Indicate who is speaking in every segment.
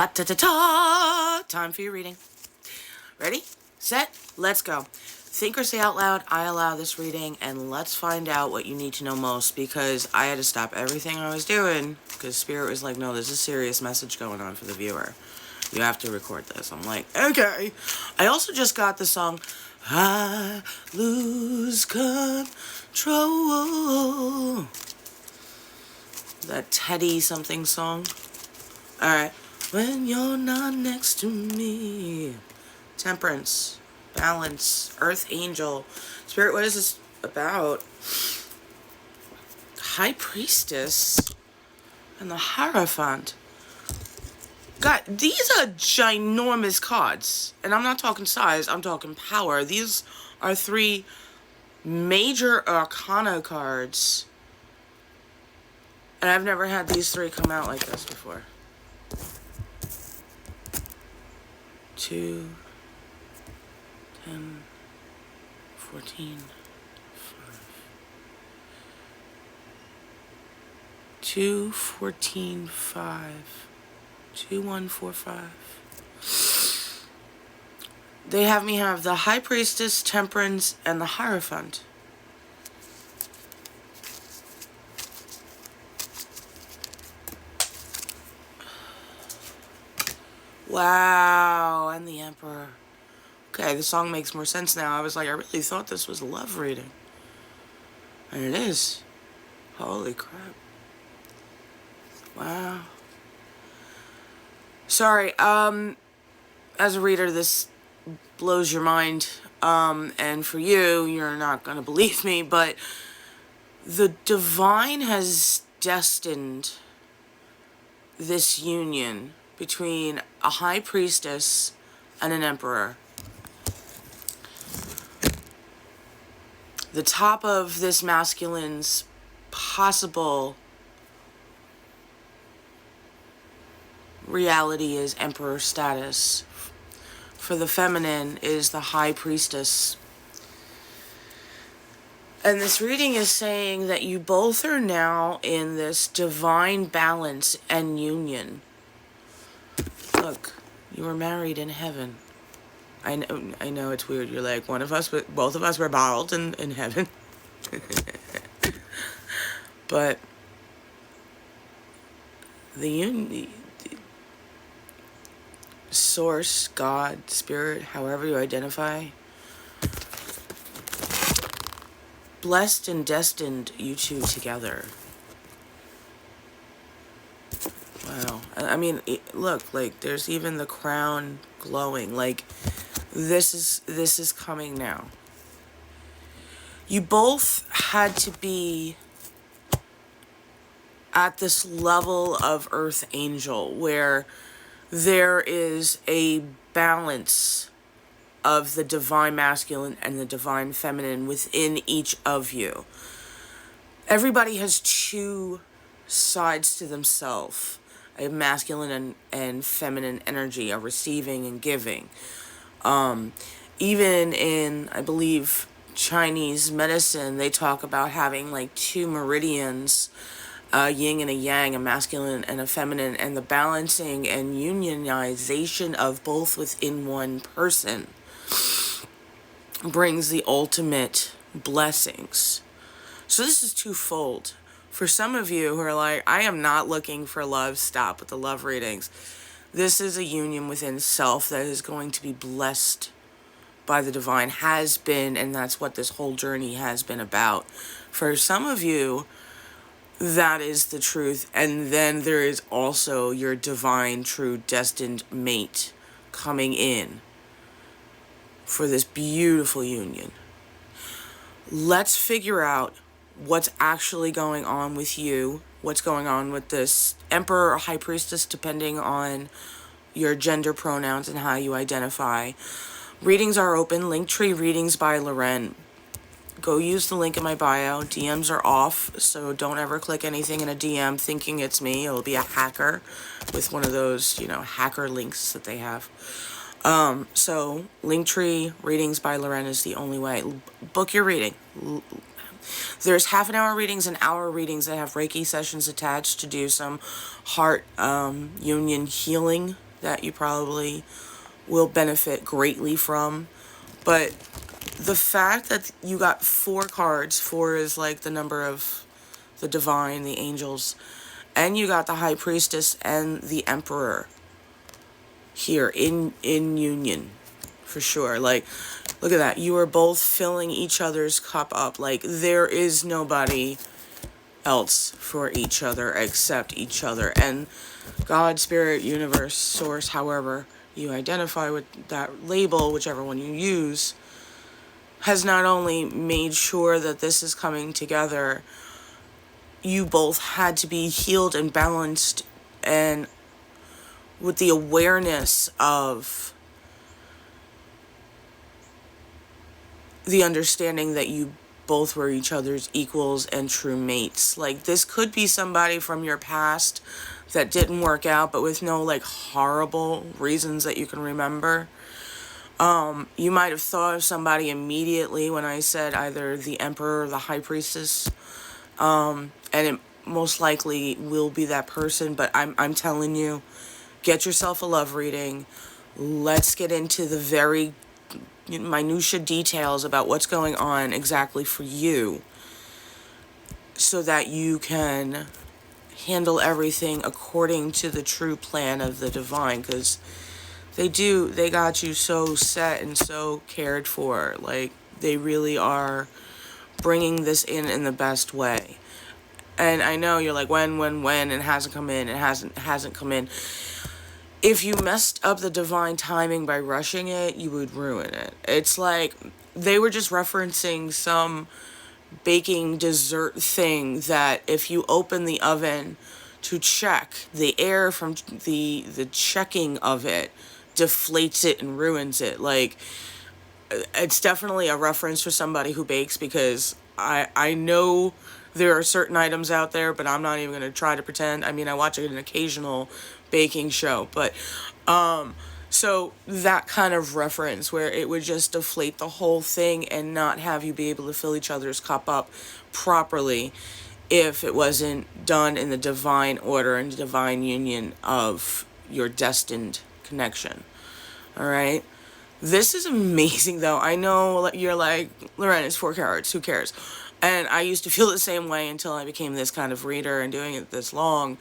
Speaker 1: Ba-ta-ta-ta! Time for your reading. Ready, set, let's go. Think or say out loud, I allow this reading, and let's find out what you need to know most, because I had to stop everything I was doing because Spirit was like, no, there's a serious message going on for the viewer. You have to record this. I'm like, okay. I also just got the song, I Lose Control. That Teddy something song. Alright. When you're not next to me. Temperance. Balance. Earth Angel. Spirit, what is this about? High Priestess. And the Hierophant. God, these are ginormous cards. And I'm not talking size, I'm talking power. These are 3 major arcana cards. And I've never had these 3 come out like this before. 2, 10, 14, 5. 2, 14, 5. 2, 1, 4, 5. They have me have the High Priestess, Temperance, and the Hierophant. Wow, and the Emperor. Okay, the song makes more sense now. I was like, I really thought this was a love reading. And it is. Holy crap. Wow. Sorry, as a reader, this blows your mind. And for you, you're not gonna believe me, but the divine has destined this union between a high priestess and an emperor. The top of this masculine's possible reality is emperor status. For the feminine is the high priestess. And this reading is saying that you both are now in this divine balance and union. Look, you were married in heaven. I know it's weird. You're like, both of us were bottled in heaven. But the source, God, spirit, however you identify, blessed and destined you two together. Wow. I mean, look, like, there's even the crown glowing. Like, this is coming now. You both had to be at this level of Earth Angel where there is a balance of the divine masculine and the divine feminine within each of you. Everybody has 2 sides to themselves, a masculine and feminine energy, a receiving and giving. Even in, I believe, Chinese medicine, they talk about having like 2 meridians, a yin and a yang, a masculine and a feminine, and the balancing and unionization of both within one person brings the ultimate blessings. So this is twofold. For some of you who are like, I am not looking for love, stop with the love readings. This is a union within self that is going to be blessed by the divine, has been, and that's what this whole journey has been about. For some of you, that is the truth. And then there is also your divine, true, destined mate coming in for this beautiful union. Let's figure out what's actually going on with you, what's going on with this emperor or high priestess, depending on your gender pronouns and how you identify. Readings are open. Linktree readings by LOREN. Go use the link in my bio. DMs are off, so don't ever click anything in a DM thinking it's me. It'll be a hacker with one of those, hacker links that they have. So Linktree readings by LOREN is the only way. Book your reading. There's half an hour readings and hour readings that have Reiki sessions attached to do some heart union healing that you probably will benefit greatly from. But the fact that you got 4 cards, 4 is like the number of the divine, the angels, and you got the high priestess and the emperor here in union, for sure. Like, look at that. You are both filling each other's cup up. Like, there is nobody else for each other except each other. And God, spirit, universe, source, however you identify with that label, whichever one you use, has not only made sure that this is coming together, you both had to be healed and balanced and with the awareness of the understanding that you both were each other's equals and true mates. Like, this could be somebody from your past that didn't work out, but with no, like, horrible reasons that you can remember. You might have thought of somebody immediately when I said either the emperor or the high priestess. And it most likely will be that person, but I'm telling you, get yourself a love reading. Let's get into the very minutia details about what's going on exactly for you, so that you can handle everything according to the true plan of the divine, because they got you so set and so cared for. Like, they really are bringing this in the best way. And I know you're like, when, it hasn't come in, it hasn't come in. If you messed up the divine timing by rushing it, you would ruin it. It's like they were just referencing some baking dessert thing that if you open the oven to check, the air from the checking of it deflates it and ruins it. Like, it's definitely a reference for somebody who bakes, because I know there are certain items out there, but I'm not even going to try to pretend. I mean, I watch an occasional baking show, but so that kind of reference where it would just deflate the whole thing and not have you be able to fill each other's cup up properly if it wasn't done in the divine order and divine union of your destined connection. All right. This is amazing, though. I know you're like, Loren, it's 4 cards. Who cares? And I used to feel the same way until I became this kind of reader and doing it this long.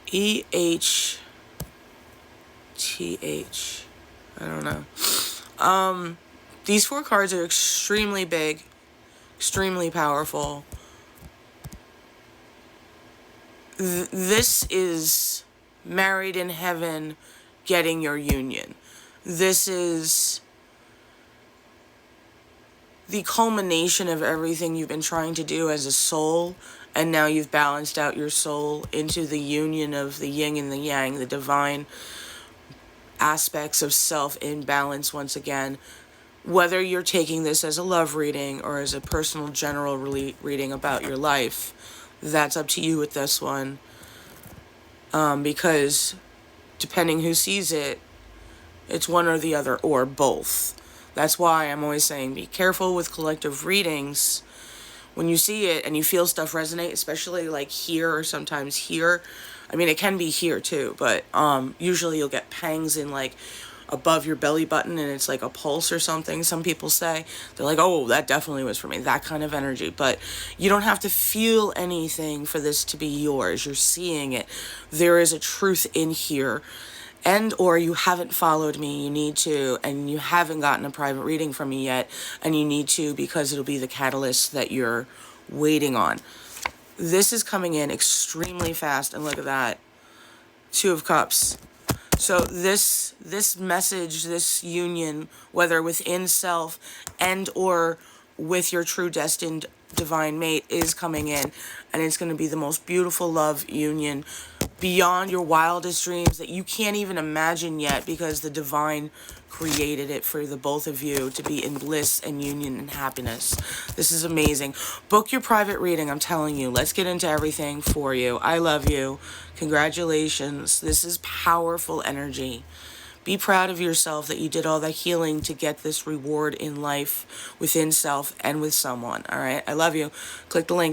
Speaker 1: EHTH. I don't know. These 4 cards are extremely big, extremely powerful. This is married in heaven, getting your union. This is the culmination of everything you've been trying to do as a soul, and now you've balanced out your soul into the union of the yin and the yang, the divine aspects of self in balance once again. Whether you're taking this as a love reading or as a personal general reading about your life, that's up to you with this one. Because depending who sees it, it's one or the other or both. That's why I'm always saying be careful with collective readings. When you see it and you feel stuff resonate, especially like here or sometimes here. I mean, it can be here too, but usually you'll get pangs in like above your belly button and it's like a pulse or something. Some people say, they're like, oh, that definitely was for me, that kind of energy. But you don't have to feel anything for this to be yours. You're seeing it. There is a truth in here. And or you haven't followed me, you need to, and you haven't gotten a private reading from me yet, and you need to, because it'll be the catalyst that you're waiting on. This is coming in extremely fast, and look at that, 2 of Cups. So this message, this union, whether within self and or with your true destined divine mate, is coming in, and it's going to be the most beautiful love union beyond your wildest dreams that you can't even imagine yet, because the divine created it for the both of you to be in bliss and union and happiness. This is amazing. Book your private reading, I'm telling you. Let's get into everything for you. I love you. Congratulations. This is powerful energy. Be proud of yourself that you did all that healing to get this reward in life, within self and with someone. All right. I love you. Click the link.